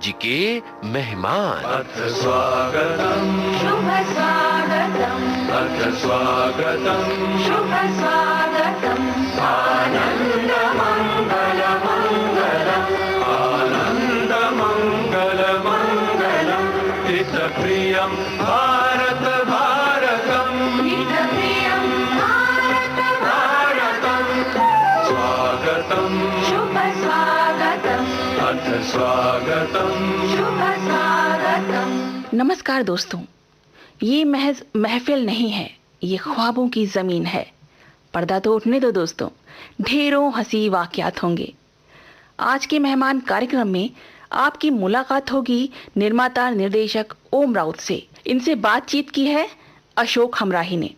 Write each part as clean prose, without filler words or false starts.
जी के मेहमान। अथ स्वागतम् शुभ स्वागतम् अथ स्वागतम् शुभ स्वागतम् आनन्द मङ्गल मङ्गलम् आनन्द मङ्गल मङ्गलम् हितप्रियं भारत भारतम् हितप्रियं भारत भारतम् स्वागतम् शुभ स्वागतम् अथ स्वागतम् शुभ स्वागतम्। नमस्कार दोस्तों, ये महज महफिल नहीं है, ये ख्वाबों की ज़मीन है। पर्दा तो उठने दो दोस्तों, ढेरों हंसी वाक़यात होंगे। आज के मेहमान कार्यक्रम में आपकी मुलाकात होगी निर्माता निर्देशक ओम राउत से। इनसे बातचीत की है अशोक हमराही ने।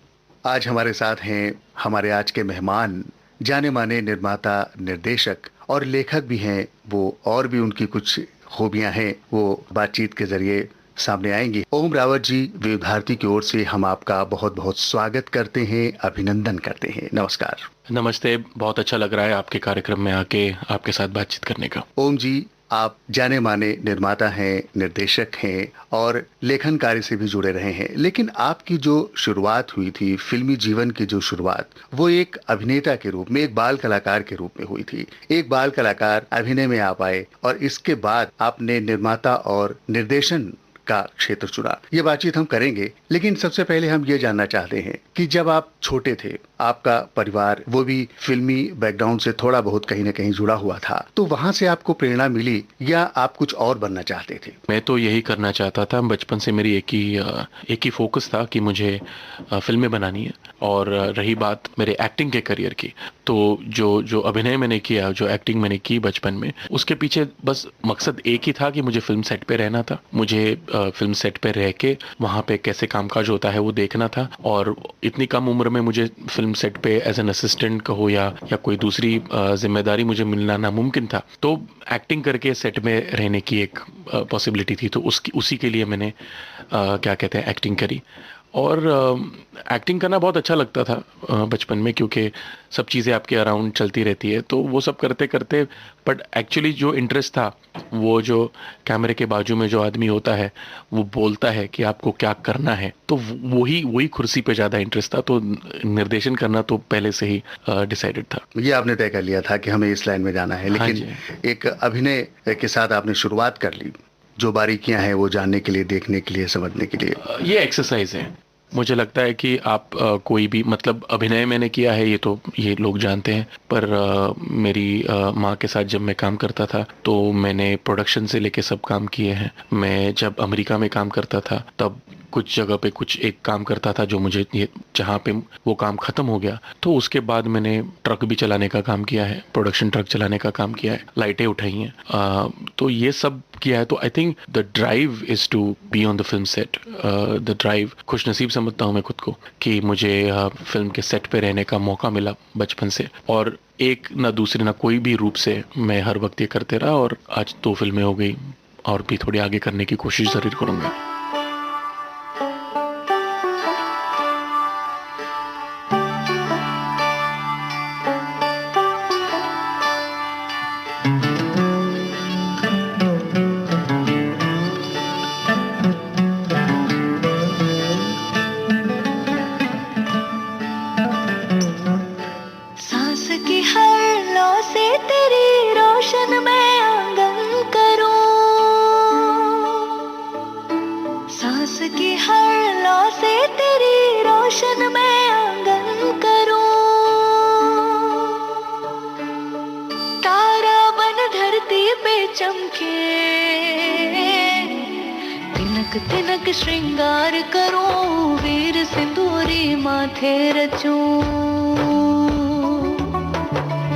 आज हमारे साथ हैं हमारे आज के मेहमान, जाने माने निर्माता निर्देशक और लेखक भी हैं वो, और भी उनकी कुछ खूबियां हैं वो बातचीत के जरिए सामने आएंगी। ओम रावत जी, विविध भारती की ओर से हम आपका बहुत बहुत स्वागत करते हैं, अभिनंदन करते हैं। नमस्कार। नमस्ते, बहुत अच्छा लग रहा है आपके कार्यक्रम में आके आपके साथ बातचीत करने का। ओम जी, आप जाने माने निर्माता हैं, निर्देशक हैं और लेखन कार्य से भी जुड़े रहे हैं, लेकिन आपकी जो शुरुआत हुई थी, फिल्मी जीवन की जो शुरुआत, वो एक अभिनेता के रूप में, एक बाल कलाकार के रूप में हुई थी। एक बाल कलाकार अभिनय में आप आए और इसके बाद आपने निर्माता और निर्देशन का क्षेत्र चुना। ये बातचीत हम करेंगे, लेकिन सबसे पहले हम ये जानना चाहते हैं कि जब आप छोटे थे, आपका परिवार वो भी फिल्मी बैकग्राउंड से थोड़ा बहुत कहीं ना कहीं जुड़ा हुआ था, तो वहां से आपको प्रेरणा मिली या आप कुछ और बनना चाहते थे? मैं तो यही करना चाहता था। बचपन से मेरी एक ही फोकस था कि मुझे फिल्में बनानी है। और रही बात मेरे एक्टिंग के करियर की, तो जो अभिनय मैंने किया, जो एक्टिंग मैंने की बचपन में, उसके पीछे बस मकसद एक ही था कि मुझे फिल्म सेट पे रहना था। मुझे फिल्म सेट पे रह के वहाँ पे कैसे कामकाज होता है वो देखना था। और इतनी कम उम्र में मुझे फिल्म सेट पे एज एन असिस्टेंट कहो या कोई दूसरी जिम्मेदारी मुझे मिलना नामुमकिन था। तो एक्टिंग करके सेट में रहने की एक पॉसिबिलिटी थी, तो उसी के लिए मैंने क्या कहते हैं एक्टिंग करी। और एक्टिंग करना बहुत अच्छा लगता था बचपन में, क्योंकि सब चीज़ें आपके अराउंड चलती रहती है, तो वो सब करते करते, बट एक्चुअली जो इंटरेस्ट था, वो जो कैमरे के बाजू में जो आदमी होता है वो बोलता है कि आपको क्या करना है, तो वही कुर्सी पे ज़्यादा इंटरेस्ट था। तो निर्देशन करना तो पहले से ही डिसाइडेड था। ये आपने तय कर लिया था कि हमें इस लाइन में जाना है, लेकिन हाँ, एक अभिनय के साथ आपने शुरुआत कर ली, जो बारीकियां हैं वो जानने के लिए, देखने के लिए, समझने के लिए। ये एक्सरसाइज है। मुझे लगता है कि आप कोई भी, मतलब अभिनय मैंने किया है ये लोग जानते हैं, पर मेरी माँ के साथ जब मैं काम करता था तो मैंने प्रोडक्शन से लेके सब काम किए हैं। मैं जब अमेरिका में काम करता था तब कुछ जगह पे कुछ एक काम करता था जो मुझे जहाँ पे वो काम खत्म हो गया, तो उसके बाद मैंने ट्रक भी चलाने का काम किया है, प्रोडक्शन ट्रक चलाने का काम किया है, लाइटें उठाई हैं, तो ये सब किया है। तो I think the drive is to be on the film set. The drive, खुशनसीब समझता हूँ मैं खुद को कि मुझे फिल्म के सेट पे रहने का मौका मिला बचपन से, और एक ना दूसरे ना कोई भी रूप से मैं हर वक्त ये करते रहा, और आज 2 फिल्में हो गई और भी थोड़ी आगे करने की कोशिश जरूर करूँगा। सांस की हर लौ से तेरी रोशन मैं आंगन करूं। सांस की हर लौ से तेरी रोशन मैं आंगन करूं। तारा बन धरती पे चमके, तिनक तिनक श्रृंगार करूं, वीर सिंदूरी माथे रचूं।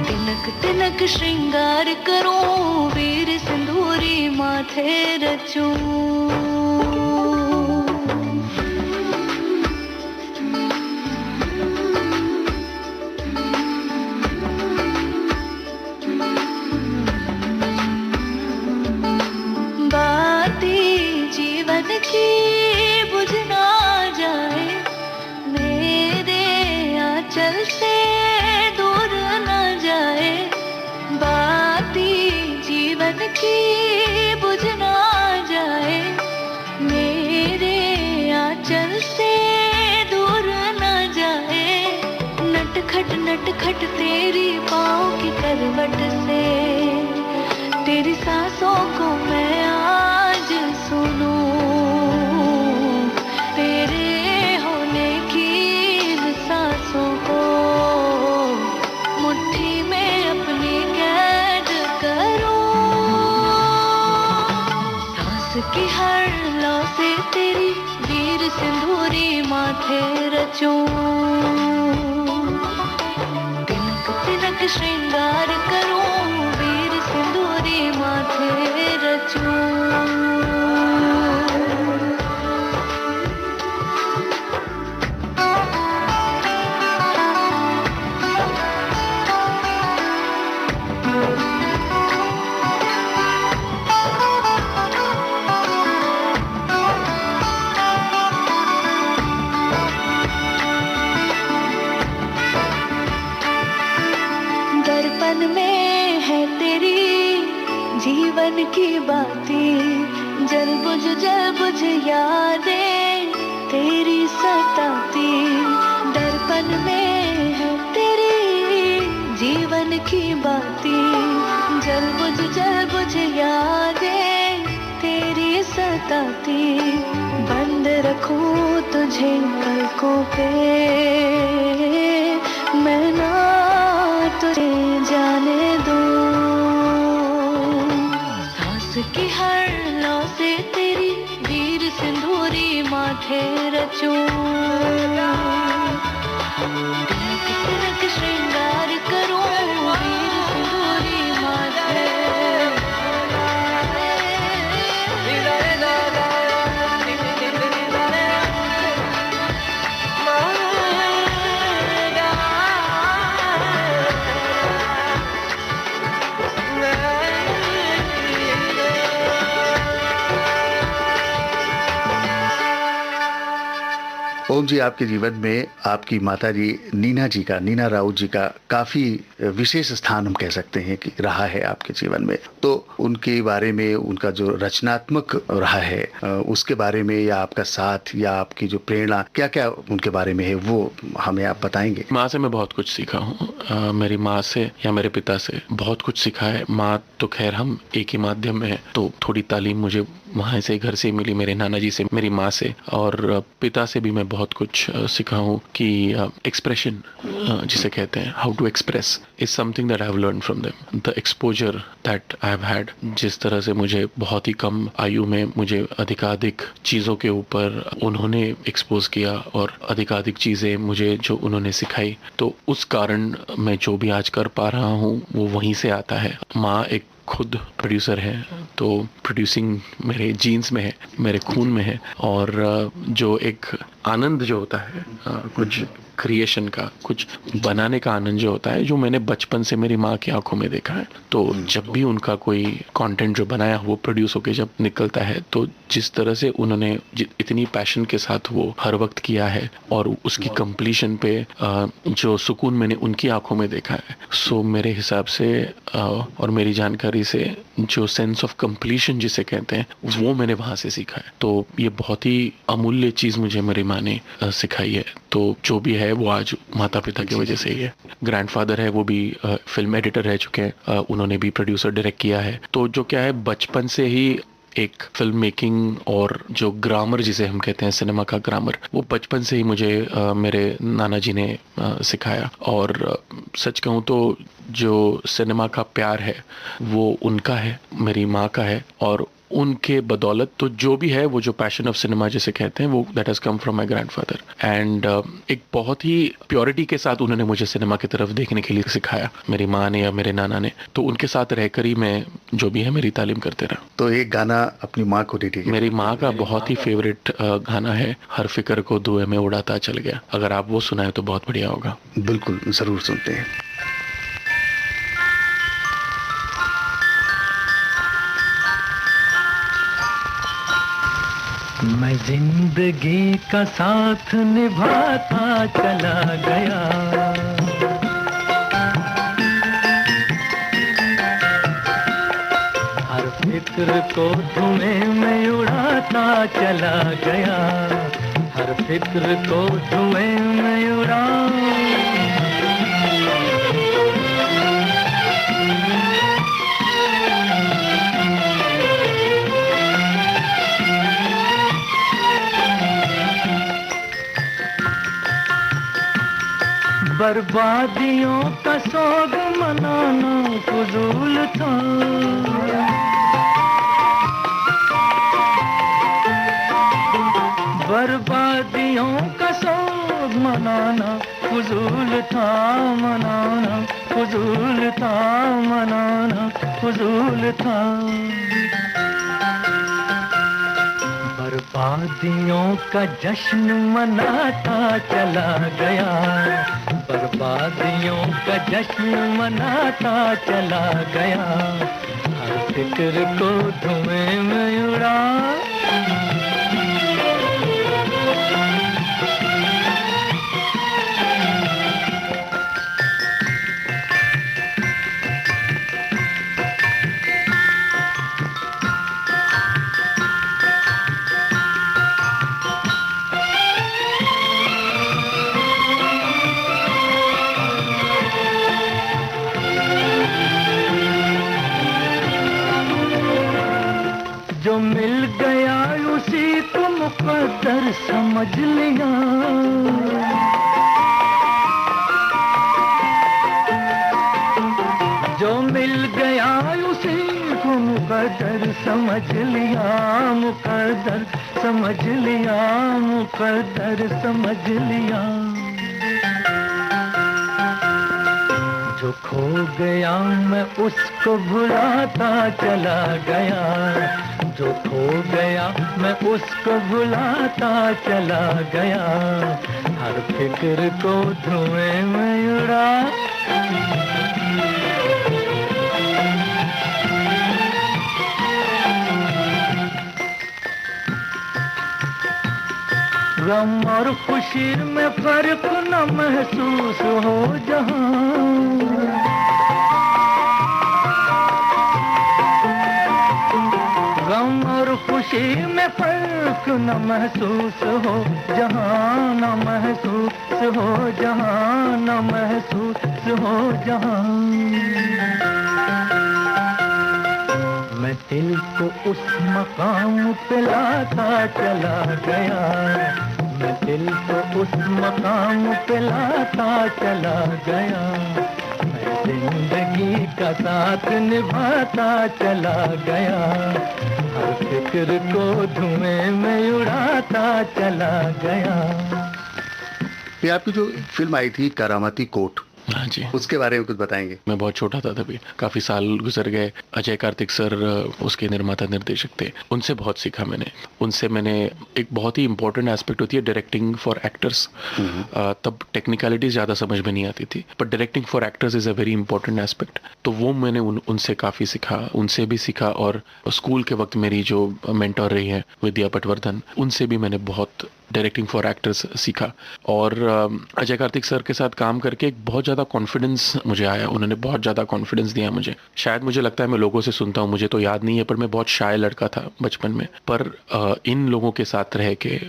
तिनक तिनक श्रृंगार करूं, वीर सिंदूरी माथे रचूं। बाती जीवन की बुझ ना जाए, मेरे आंचल से दूर न जाए। बाती जीवन की बुझ ना खट नटखट तेरी पाँव की करवट से, तेरी सांसों को मैं आज सुनूं, तेरे होने की इन सांसों को मुट्ठी में अपनी कैद करूं, सांस की हर लौ से तेरी वीर सिंदूरी माथे रचूं, तिनक तिनक श्रृंगार करूं, वीर सिंदूरी माथे रचूं। दर्पण में है तेरी जीवन की बातें, जल बुझ यादें तेरी सताती, दर्पण में है तेरी जीवन की बातें, जल बुझ यादें तेरी सताती, बंद रखूं तुझे पलकों पे, मैं ना तुझे जाने दूं, सांस की हर लौ से तेरी वीर सिंदूरी माथे रचूं, तिनक तिनक श्रृंगार करूं, वीर सिंदूरी माथे। ओम जी, आपके जीवन में आपकी माताजी नीना राउत जी का काफी विशेष स्थान हम कह सकते हैं कि रहा है आपके जीवन में। तो उनके बारे में, उनका जो रचनात्मक रहा है उसके बारे में, या आपका साथ या आपकी जो प्रेरणा, क्या क्या उनके बारे में है, वो हमें आप बताएंगे? माँ से मैं बहुत कुछ सीखा हूँ। मेरी माँ से या मेरे पिता से बहुत कुछ सीखा है। माँ तो खैर हम एक ही माध्यम में है, तो थोड़ी तालीम मुझे वहाँ से, घर से मिली, मेरे नाना जी से, मेरी माँ से। और पिता से भी मैं बहुत कुछ सीखा हूँ कि एक्सप्रेशन जिसे कहते हैं, how to express, is something that I have learn from them. The exposure that I have had, जिस तरह से मुझे बहुत ही कम आयु में मुझे अधिकाधिक चीज़ों के ऊपर उन्होंने एक्सपोज किया और अधिकाधिक चीज़ें मुझे जो उन्होंने सिखाई, तो उस कारण मैं जो भी आज कर पा रहा हूँ वो वहीं से आता है। माँ एक खुद प्रोड्यूसर है, तो प्रोड्यूसिंग मेरे जीन्स में है, मेरे खून में है। और जो एक आनंद जो होता है कुछ क्रिएशन का, कुछ बनाने का आनंद जो होता है, जो मैंने बचपन से मेरी माँ की आंखों में देखा है। तो जब भी उनका कोई कंटेंट जो बनाया वो प्रोड्यूस होकर जब निकलता है, तो जिस तरह से उन्होंने इतनी पैशन के साथ वो हर वक्त किया है और उसकी कंप्लीशन पे जो सुकून मैंने उनकी आंखों में देखा है, सो मेरे हिसाब से और मेरी जानकारी से जो सेंस ऑफ कंप्लीशन जिसे कहते हैं, वो मैंने वहाँ से सीखा है। तो ये बहुत ही अमूल्य चीज़ मुझे मेरी माँ ने सिखाई है। तो जो भी है वो आज माता पिता की वजह से ही है। ग्रैंडफादर है, वो भी फिल्म एडिटर रह चुके हैं, उन्होंने भी प्रोड्यूसर डायरेक्ट किया है। तो जो क्या है, बचपन से ही एक फिल्म मेकिंग और जो ग्रामर जिसे हम कहते हैं, सिनेमा का ग्रामर, वो बचपन से ही मुझे मेरे नाना जी ने सिखाया। और सच कहूँ तो जो सिनेमा का प्यार है वो उनका है, मेरी माँ का है, और उनके बदौलत तो जो भी है, वो जो पैशन ऑफ सिनेमा जिसे कहते हैं, वो that has come from my grandfather. And एक बहुत ही प्योरिटी के साथ उन्होंने मुझे सिनेमा की तरफ देखने के लिए सिखाया, मेरी माँ ने या मेरे नाना ने। तो उनके साथ रहकर ही मैं जो भी है मेरी तालीम करते रहा। तो एक गाना अपनी माँ को डेडिकेट। मेरी माँ का बहुत ही फेवरेट गाना है, हर फिक्र को धुएं में उड़ाता चल गया। अगर आप वो सुनाए तो बहुत बढ़िया होगा। बिल्कुल, जरूर सुनते हैं। मैं जिंदगी का साथ निभाता चला गया, हर फिक्र को धुएं में उड़ाता चला गया, हर फिक्र को धुएं में उड़ा बर्बादियों का सोग मनाना फजूल था। बर्बादियों का सोग मनाना फजूल था, मनाना फजूल था, मनाना फजूल था। बर्बादियों का जश्न मनाता चला गया, बर्बादियों का जश्न मनाता चला गया, हर फिक्र को धुएं में उड़ा। जो मिल गया उसी को मुकद्दर समझ लिया, जो मिल गया उसी को मुकद्दर समझ लिया, मुकद्दर समझ लिया, मुकद्दर समझ लिया। जो खो गया मैं उसको भुलाता चला गया, जो खो गया मैं उसको भुलाता चला गया, हर फिक्र को धुएं में उड़ा। गम और खुशी में फर्क न महसूस हो जहां, गम और खुशी में फर्क न महसूस हो जहां, न महसूस हो जहां, न महसूस हो जहां। मैं दिल को उस मकाम पे लाता चला गया, मैं दिल को उस मकाम पे लाता चला गया, मैं जिंदगी का साथ निभाता चला गया, हर फिक्र को धुएं में उड़ाता चला गया। ये आपकी जो फिल्म आई थी करामती कोर्ट, हाँ जी, उसके बारे में कुछ बताएंगे? मैं बहुत छोटा था तभी, काफ़ी साल गुजर गए। अजय कार्तिक सर उसके निर्माता निर्देशक थे, उनसे बहुत सीखा मैंने। उनसे मैंने एक बहुत ही इंपॉर्टेंट एस्पेक्ट होती है डायरेक्टिंग फॉर एक्टर्स। तब टेक्निकलिटीज ज़्यादा समझ में नहीं आती थी, but directing for actors is a very important aspect. तो वो मैंने उनसे काफ़ी सीखा, उनसे भी सीखा। और स्कूल के वक्त मेरी जो मेंटोर रही है विद्या पटवर्धन, उनसे भी मैंने बहुत डायरेक्टिंग फॉर एक्टर्स सीखा। और अजय कार्तिक सर के साथ काम करके एक बहुत ज़्यादा कॉन्फिडेंस मुझे आया, उन्होंने बहुत ज़्यादा कॉन्फिडेंस दिया मुझे। शायद मुझे लगता है मैं लोगों से सुनता हूँ, मुझे तो याद नहीं है, पर मैं बहुत शाय लड़का था बचपन में। पर इन लोगों के साथ रह के,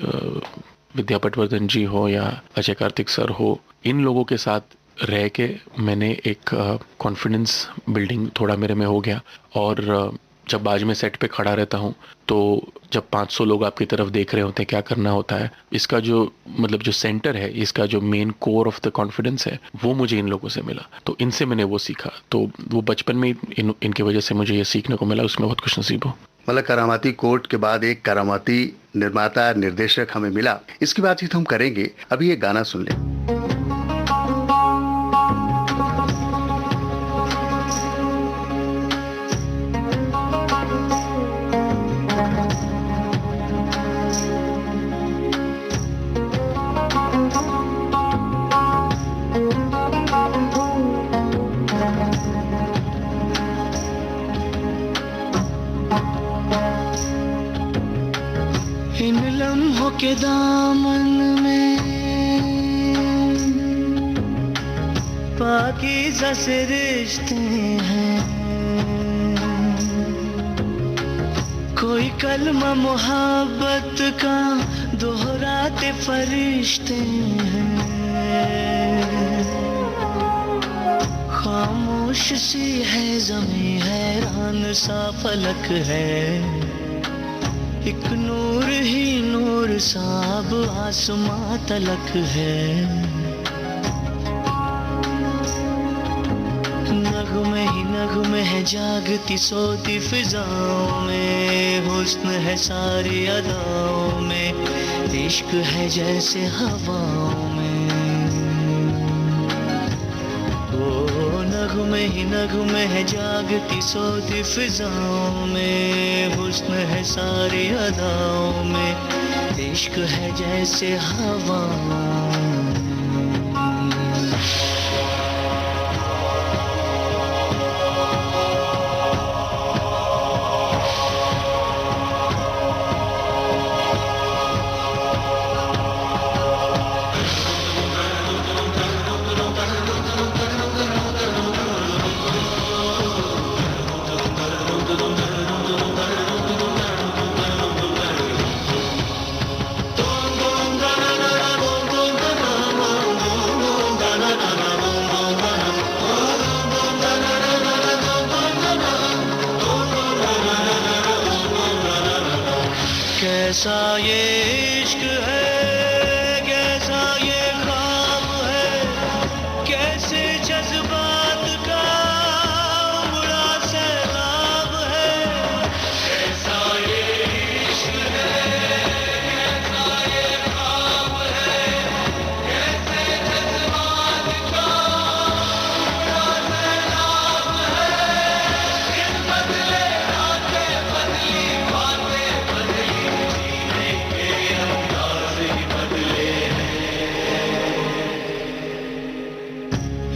विद्या पटवर्धन जी हो या अजय कार्तिक सर हो, इन लोगों के साथ रह के मैंने एक कॉन्फिडेंस बिल्डिंग थोड़ा मेरे में हो गया। और जब आज मैं सेट पे खड़ा रहता हूँ तो जब 500 लोग आपकी तरफ देख रहे होते हैं, क्या करना होता है, इसका जो मतलब जो सेंटर है, इसका जो main core of the confidence है, वो मुझे इन लोगों से मिला। तो इनसे मैंने वो सीखा। तो वो बचपन में इनकी वजह से मुझे ये सीखने को मिला, उसमें बहुत खुश नसीब हूँ। मतलब करामाती कोर्ट के बाद एक करामाती निर्माता निर्देशक हमें मिला, इसकी बातचीत हम करेंगे। अभी ये गाना सुन लें। इन लम्हों के दामन में पाकीज़ा से रिश्ते हैं, कोई कलमा मोहब्बत का दोहराते फरिश्ते हैं। खामोश सी है ज़मीं, हैरान सा फलक है, एक नूर ही नूर साब आसमां तलक है। नगमे है जागती सोती फिजाओं में, हुस्न है सारी अदाओं में, इश्क है जैसे हवाओं में। ओ नगमे ही नगमे है जागती सोती फिजाओं में, हुस्न है सारी अदाओं में, इश्क है जैसे हवाओं में। कैसा ये इश्क है, कैसा ये ख्वाब है, कैसे जज्बात का उमड़ा सैलाब है। कैसा ये इश्क है, कैसा ये ख्वाब है, कैसे जज्बात का उमड़ा सैलाब है। इन बदले रातें बदली बातें बदली,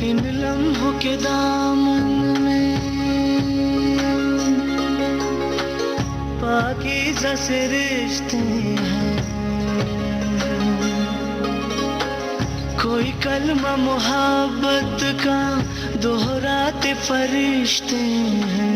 इन लम्हों के दामन में पाकीज़ा से रिश्ते हैं, कोई कलमा मोहब्बत का दोहराते फरिश्ते हैं।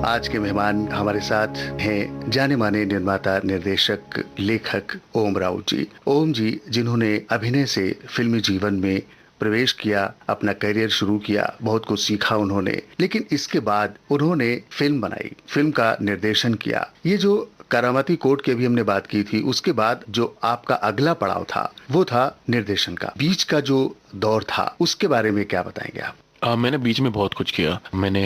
आज के मेहमान हमारे साथ हैं जाने माने निर्माता, निर्देशक, लेखक ओम राउत जी। ओम जी जिन्होंने अभिनय से फिल्मी जीवन में प्रवेश किया, अपना करियर शुरू किया, बहुत कुछ सीखा उन्होंने, लेकिन इसके बाद उन्होंने फिल्म बनाई, फिल्म का निर्देशन किया। ये जो करामती कोर्ट की भी हमने बात की थी, उसके बाद जो आपका अगला पड़ाव था वो था निर्देशन का। बीच का जो दौर था उसके बारे में क्या बताएंगे आप? मैंने बीच में बहुत कुछ किया। मैंने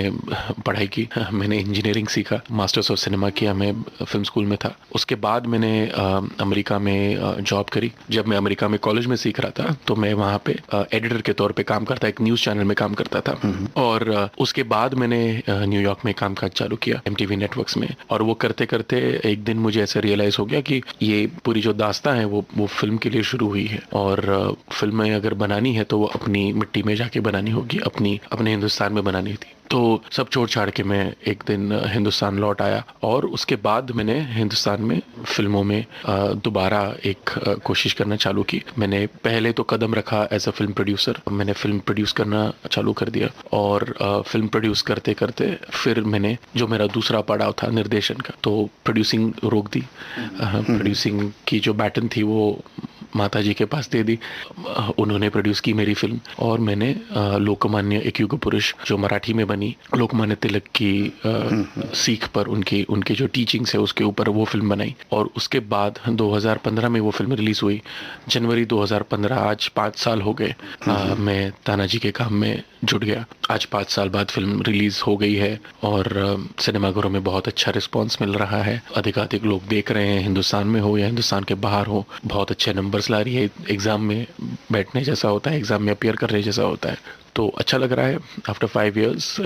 पढ़ाई की, मैंने इंजीनियरिंग सीखा, मास्टर्स ऑफ सिनेमा किया, मैं फिल्म स्कूल में था। उसके बाद मैंने अमेरिका में जॉब करी। जब मैं अमेरिका में कॉलेज में सीख रहा था तो मैं वहाँ पे एडिटर के तौर पे काम करता, एक न्यूज़ चैनल में काम करता था। और उसके बाद मैंने न्यूयॉर्क में कामकाज चालू किया MTV नेटवर्क्स में। और वो करते करते एक दिन मुझे ऐसे रियलाइज़ हो गया कि ये पूरी जो दास्तां है वो फिल्म के लिए शुरू हुई है, और फिल्में अगर बनानी है तो वो अपनी मिट्टी में जाके बनानी होगी, अपने हिंदुस्तान में बनानी थी। तो सब छोड़ छाड़ के मैं एक दिन हिंदुस्तान लौट आया, और उसके बाद मैंने हिंदुस्तान में फिल्मों में दोबारा एक कोशिश करना चालू की। मैंने पहले तो कदम रखा एज अ फिल्म प्रोड्यूसर, मैंने फिल्म प्रोड्यूस करना चालू कर दिया, और फिल्म प्रोड्यूस करते करते फिर मैंने जो मेरा दूसरा पड़ाव था निर्देशन का, तो प्रोड्यूसिंग रोक दी। प्रोड्यूसिंग की जो बैटन थी वो माताजी के पास दे दी। उन्होंने प्रोड्यूस की मेरी फिल्म और मैंने लोकमान्य एक युग पुरुष जो मराठी में बनी, लोकमान्य तिलक की सीख पर उनके जो टीचिंग्स है उसके ऊपर वो फिल्म बनाई। और उसके बाद 2015 में वो फिल्म रिलीज हुई, जनवरी 2015। आज 5 साल हो गए मैं तानाजी के काम में जुट गया। आज 5 साल बाद फिल्म रिलीज हो गई है और सिनेमाघरों में बहुत अच्छा रिस्पांस मिल रहा है। अधिकाधिक लोग देख रहे हैं, हिंदुस्तान में हो या हिंदुस्तान के बाहर हो। बहुत अच्छे नंबर्स ला रही है, एग्जाम में बैठने जैसा होता है, एग्जाम में अपीयर करने जैसा होता है। तो अच्छा लग रहा है। After 5 years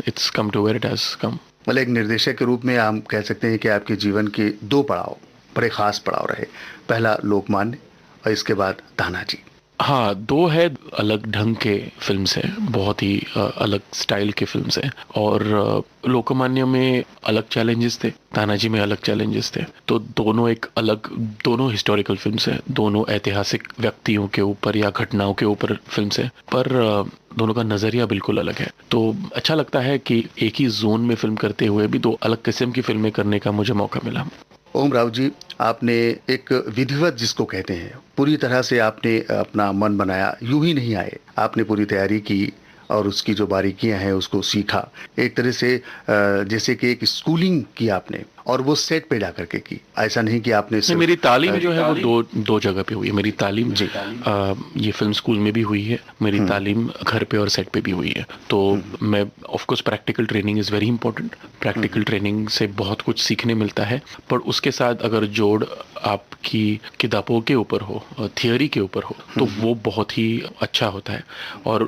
it's come to where it has come. मतलब एक निर्देशक के रूप में हम कह सकते हैं कि आपके जीवन के 2 पड़ाव बड़े खास पड़ाव रहे। पहला लोकमान्य और इसके बाद तानाजी। हाँ, 2 है अलग ढंग के फिल्म्स हैं, बहुत ही अलग स्टाइल के फिल्म्स हैं। और लोकमान्य में अलग चैलेंजेस थे, तानाजी में अलग चैलेंजेस थे। तो दोनों एक अलग, दोनों हिस्टोरिकल फिल्म्स हैं, दोनों ऐतिहासिक व्यक्तियों के ऊपर या घटनाओं के ऊपर फिल्म्स हैं, पर दोनों का नज़रिया बिल्कुल अलग है। तो अच्छा लगता है कि एक ही जोन में फिल्म करते हुए भी 2 अलग किस्म की फिल्में करने का मुझे मौका मिला। ओम राव जी, आपने एक विधिवत जिसको कहते हैं, पूरी तरह से आपने अपना मन बनाया, यूं ही नहीं आए, आपने पूरी तैयारी की और उसकी जो बारीकियां हैं उसको सीखा। एक तरह से जैसे कि एक स्कूलिंग की आपने, और वो सेट पे जाकर के की। ऐसा नहीं कि आपने सिर्फ मेरी तालीम जो है वो दो जगह पे हुई है। मेरी तालीम ये फिल्म स्कूल में भी हुई है, मेरी तालीम घर पे और सेट पे भी हुई है। तो मैं of course practical training is very important. Practical training से बहुत कुछ सीखने मिलता है, पर उसके साथ अगर जोड़ आपकी किताबों के ऊपर हो, थियोरी के ऊपर हो, तो वो बहुत ही अच्छा होता है। और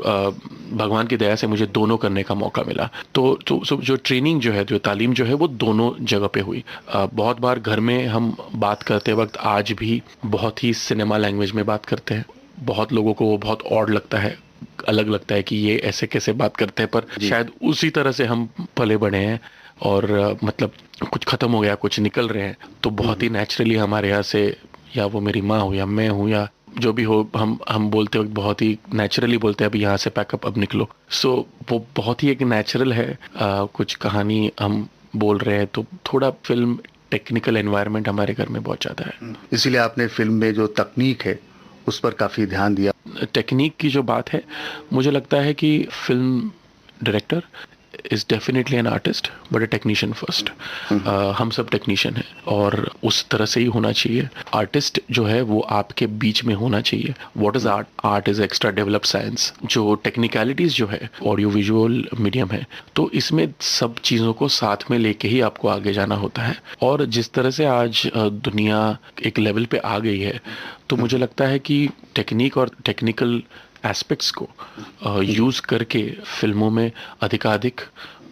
भगवान की दया से मुझे दोनों करने का मौका मिला। तो जो ट्रेनिंग जो है, जो तालीम जो है, वो दोनों जगह पे हुई। बहुत बार घर में हम बात करते वक्त आज भी बहुत ही सिनेमा लैंग्वेज में बात करते हैं। बहुत लोगों को वो बहुत ऑड लगता है, अलग लगता है कि ये ऐसे कैसे बात करते हैं, पर शायद उसी तरह से हम पले बड़े हैं। और मतलब कुछ खत्म हो गया, कुछ निकल रहे हैं, तो बहुत ही नेचुरली हमारे यहाँ से, या वो मेरी माँ हो या मैं हूँ या जो भी हो, हम बोलते वक्त बहुत ही नेचुरली बोलते हैं, अब यहाँ से पैकअप, अब निकलो। सो वो बहुत ही एक नेचुरल है। कुछ कहानी हम बोल रहे हैं तो थोड़ा फिल्म टेक्निकल एनवायरनमेंट हमारे घर में बहुत ज़्यादा है। इसीलिए आपने फिल्म में जो तकनीक है उस पर काफ़ी ध्यान दिया। टेक्निक की जो बात है, मुझे लगता है कि film director is definitely an artist but a technician first. हम सब टेक्नीशियन हैं और उस तरह से ही होना चाहिए। आर्टिस्ट जो है वो आपके बीच में होना चाहिए। What is art? Art is extra developed science. जो टेक्निकलिटीज़ जो है, ऑडियो विजुअल मीडियम है, तो इसमें सब चीज़ों को साथ में लेके ही आपको आगे जाना होता है। और जिस तरह से आज दुनिया एक लेवल पे आ गई है, तो मुझे लगता है कि टेक्निक और टेक्निकल एस्पेक्ट्स को यूज़ करके फिल्मों में अधिकाधिक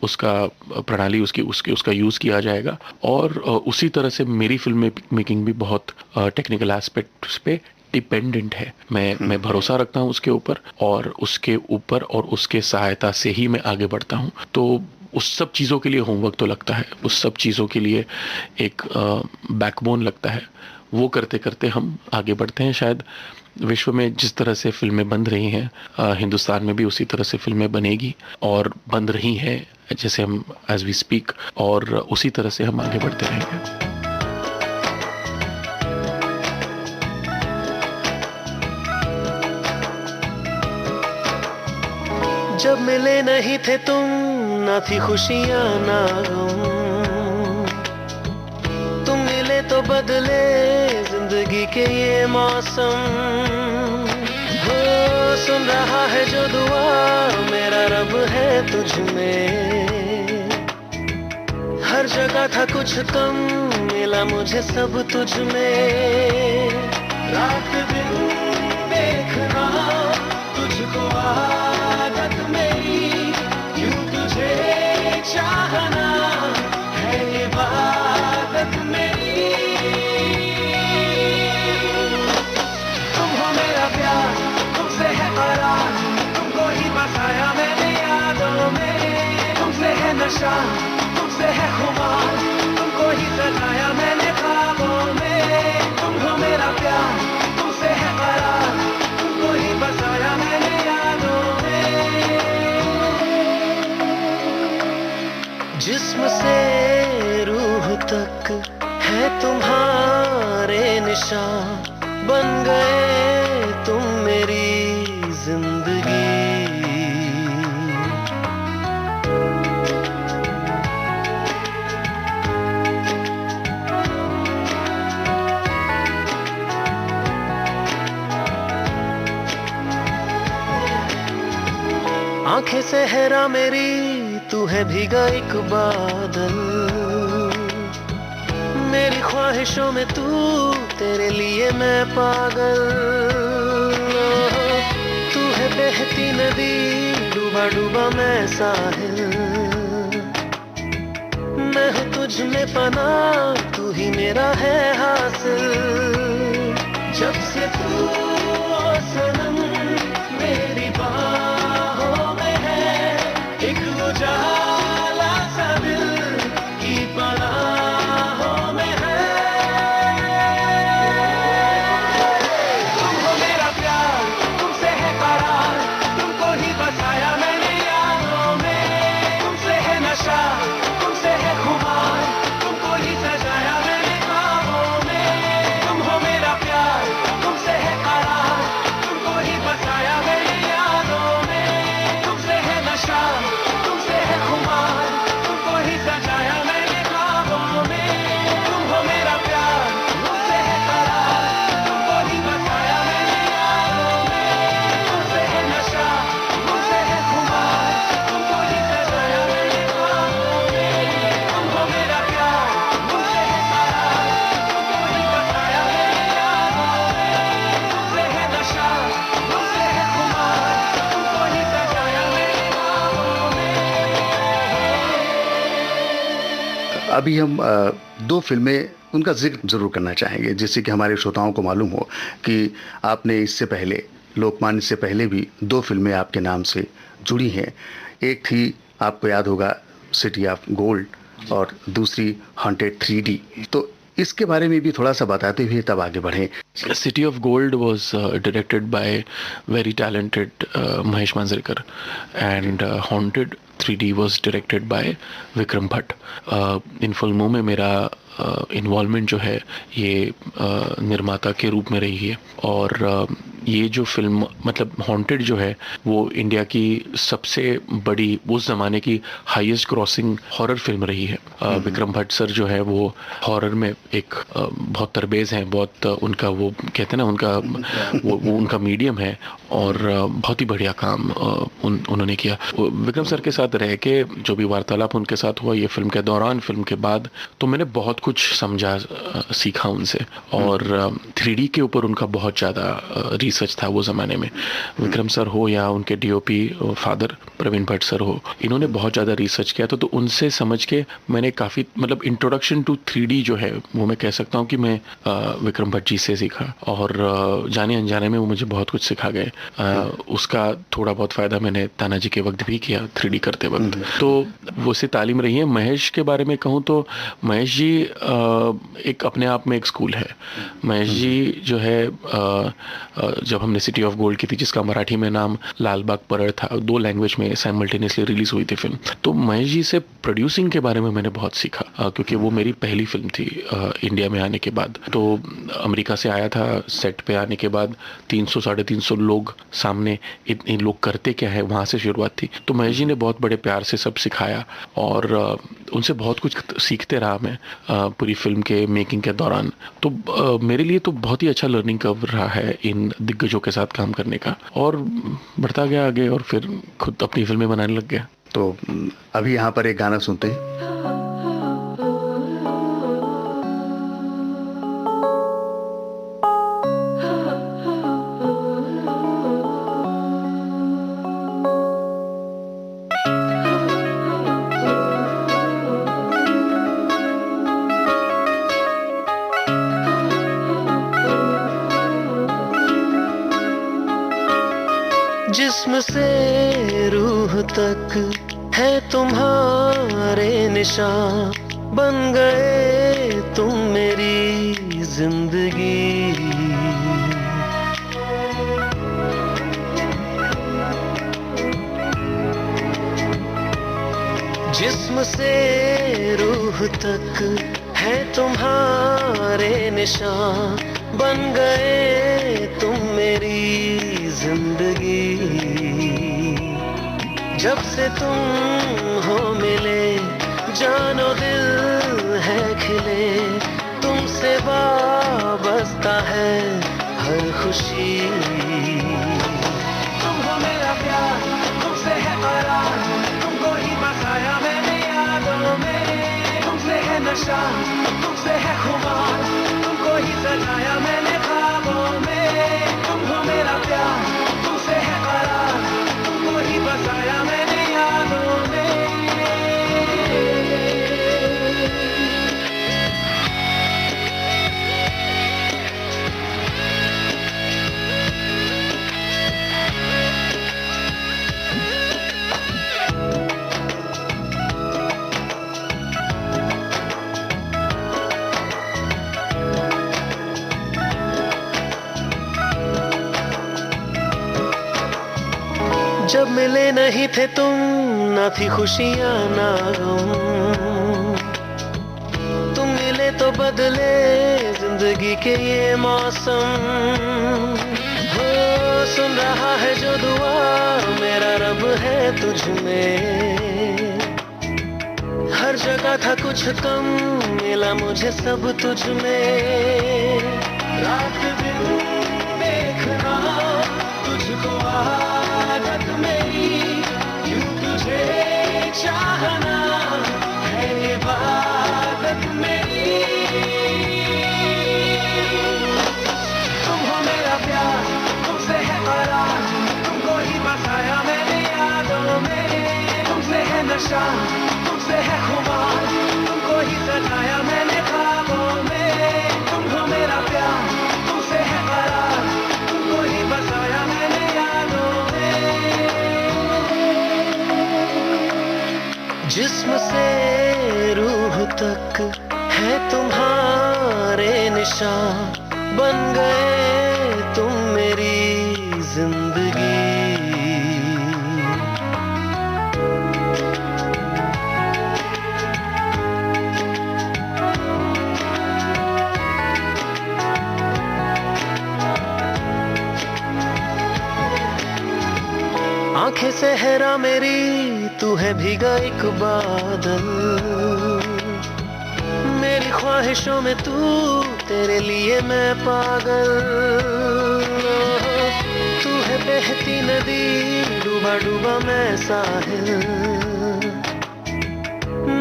उसका प्रणाली उसका यूज़ किया जाएगा। और उसी तरह से मेरी फिल्म मेकिंग भी बहुत टेक्निकल एस्पेक्ट्स पे डिपेंडेंट है। मैं भरोसा रखता हूँ उसके ऊपर, और उसके ऊपर और उसके सहायता से ही मैं आगे बढ़ता हूँ। तो उस सब चीज़ों के लिए होमवर्क तो लगता है, उस सब चीज़ों के लिए एक बैकबोन लगता है। वो करते करते हम आगे बढ़ते हैं। शायद विश्व में जिस तरह से फिल्में बन रही हैं, हिंदुस्तान में भी उसी तरह से फिल्में बनेगी और बन रही हैं, जैसे हम एज वी स्पीक, और उसी तरह से हम आगे बढ़ते रहेंगे। जब मिले नहीं थे तुम, ना थी खुशियाँ ना गम, तुम मिले तो बदले जिंदगी के ये मौसम। हो सुन रहा है जो दुआ, मेरा रब है तुझ में। हर जगह था कुछ कम, मिला मुझे सब तुझ में। रात दिन देखना तुझको आदत मेरी, यूं तुझे चाहना है इबादत मेरी। तुम हो मेरा प्यार, तुमसे है करार, तुमको ही बसाया मैंने यादों में। तुमसे है नशा, तुमसे है खुमार, तुमको ही सजाया मैंने ख्वाबों में। तुम हो मेरा प्यार, तुमसे है करार, तुमको ही बसाया मैंने यादों में। जिस्म से रूह तक है तुम्हारे निशान, बन गए तुम मेरी जिंदगी। आंखें सहरा मेरी, तू है भीगा एक बादल, मेरी ख्वाहिशों में तू, तेरे लिए मैं पागल। तू है बहती नदी, डूबा डूबा मैं साहिल, मैं हूँ तुझ में पना, तू ही मेरा है हासिल। जब से तू ओ सनम मेरी बाहों में है, एक उजाला सा दिल की पनाहों में है। तुम हो मेरा प्यार, तुमसे है करार, तुमको ही बसाया मैंने यादों में। तुमसे है नशा, तुमसे है खुमार, तुमको ही सजाया मैंने ख्वाबों में। तुम हो मेरा प्यार, तुमसे है करार, तुमको ही बसाया मैंने यादों में। तुमसे है नशा, तुमसे है खुमार, तुमको ही सजाया मैंने ख्वाबों में। तुम हो मेरा प्यार, तुमसे है करार, तुमको ही बसाया मैंने यादों में। तुमसे है नशा, तुमसे है खुमार, तुमको ही सजाया मैंने ख्वाबों में। तुम हो मेरा प्यार, तुमसे है करार, तुमको ही बसाया मैंने यादों में। तुमसे है नशा, तुमसे है खुमार, तुमको ही सजाया मैंने ख्वाबों में। अभी हम दो फिल्में उनका जिक्र जरूर करना चाहेंगे, जिससे कि हमारे श्रोताओं को मालूम हो कि आपने इससे पहले, लोकमान्य से पहले भी दो फिल्में आपके नाम से जुड़ी हैं। एक थी, आपको याद होगा, सिटी ऑफ गोल्ड, और दूसरी हॉन्टेड 3D। तो इसके बारे में भी थोड़ा सा बताते हुए तब आगे बढ़ें। City of Gold was directed by very talented Mahesh Manjrekar, and Haunted 3D was directed by Vikram Bhatt. इन फिल्मों में मेरा इन्वॉल्वमेंट जो है ये निर्माता के रूप में रही है। और ये जो फिल्म, मतलब हॉन्टेड जो है, वो इंडिया की सबसे बड़ी, उस ज़माने की हाईएस्ट क्रॉसिंग हॉरर फिल्म रही है। विक्रम भट्ट सर जो है वो हॉरर में एक बहुत तरबेज हैं, बहुत उनका वो कहते हैं ना, उनका वो उनका मीडियम है, और बहुत ही बढ़िया काम उन्होंने किया। विक्रम सर के साथ रह के जो भी वार्तालाप उनके साथ हुआ ये फिल्म के दौरान, फिल्म के बाद, तो मैंने बहुत कुछ समझा, सीखा उनसे। और 3D के ऊपर उनका बहुत ज़्यादा रिसर्च था वो ज़माने में। विक्रम सर हो या उनके DOP father Praveen Bhatt sir हो, इन्होंने बहुत ज़्यादा रिसर्च किया। तो उनसे समझ के मैंने काफ़ी, मतलब इंट्रोडक्शन टू 3D जो है वो मैं कह सकता हूँ कि मैं विक्रम भट्ट जी से सीखा, और जाने अनजाने में वो मुझे बहुत कुछ सिखा गए। उसका थोड़ा बहुत फ़ायदा मैंने तानाजी के वक्त भी किया 3D करते वक्त, तो वो से तालीम रही है। महेश के बारे में कहूँ तो महेश जी एक अपने आप में एक स्कूल है। महेश जी जो है, जब हमने सिटी ऑफ गोल्ड की थी, जिसका मराठी में नाम लाल बाग परळ था, 2 लैंग्वेज में साइमल्टेनियसली रिलीज हुई थी फिल्म, तो महेश जी से प्रोड्यूसिंग के बारे में मैंने बहुत सीखा, क्योंकि वो मेरी पहली फिल्म थी इंडिया में आने के बाद। तो अमेरिका से आया था, सेट पे आने के बाद 300-350 लोग सामने, इन लोग करते क्या है, वहाँ से शुरुआत थी। तो महेश जी ने बहुत बड़े प्यार से सब सिखाया, और उनसे बहुत कुछ सीखते रहा मैं पूरी फिल्म के मेकिंग के दौरान। तो मेरे लिए तो बहुत ही अच्छा लर्निंग कर्व रहा है इन दिग्गजों के साथ काम करने का, और बढ़ता गया आगे, और फिर खुद अपनी फिल्में बनाने लग गया। तो अभी यहाँ पर एक गाना सुनते हैं। जिस्म से रूह तक है तुम्हारे निशान, बन गए तुम मेरी जिंदगी। जिस्म से रूह तक है तुम्हारे निशान, बन गए तुम मेरी जिंदगी। जब से तुम हो मिले जानो दिल है खिले, तुमसे वाबस्ता है हर खुशी। तुम हो मेरा प्यार, तुमसे है करार, तुमको ही बसाया मैंने यादों में। तुमसे है नशा, तुमसे है खुमार, तुमको ही सजाया मैंने ख्वाबों में। तुम हो मेरा प्यार, तुमसे है करार, तुमको ही बसाया मैंने यादों में। जब मिले नहीं थे तुम, ना थी खुशियां ना गम। तुम मिले तो बदले जिंदगी के ये मौसम। हो सुन रहा है जो दुआ मेरा रब है तुझ में। हर जगह था कुछ कम, मिला मुझे सब तुझ में। रात दिन देखना तुझको आदत मेरी, यूं तुझे चाहना है इबादत मेरी। तुम हो मेरा प्यार, तुमसे है करार, तुमको ही बसाया मैंने यादों में। तुमसे है नशा, तुमसे है खुमार, तुमको ही सजाया मैंने ख्वाबों में। तुम हो मेरा प्यार, तुमसे है करार, तुमको ही बसाया मैंने यादों में। जिस्म से रूह तक है तुम्हारे निशान, बन गए तुम मेरी जिंदगी। आंखें सहरा मेरी, तू है भीगा एक बादल। मेरी ख्वाहिशों में तू, तेरे लिए मैं पागल। तू है बहती नदी, डूबा डूबा मैं साहिल।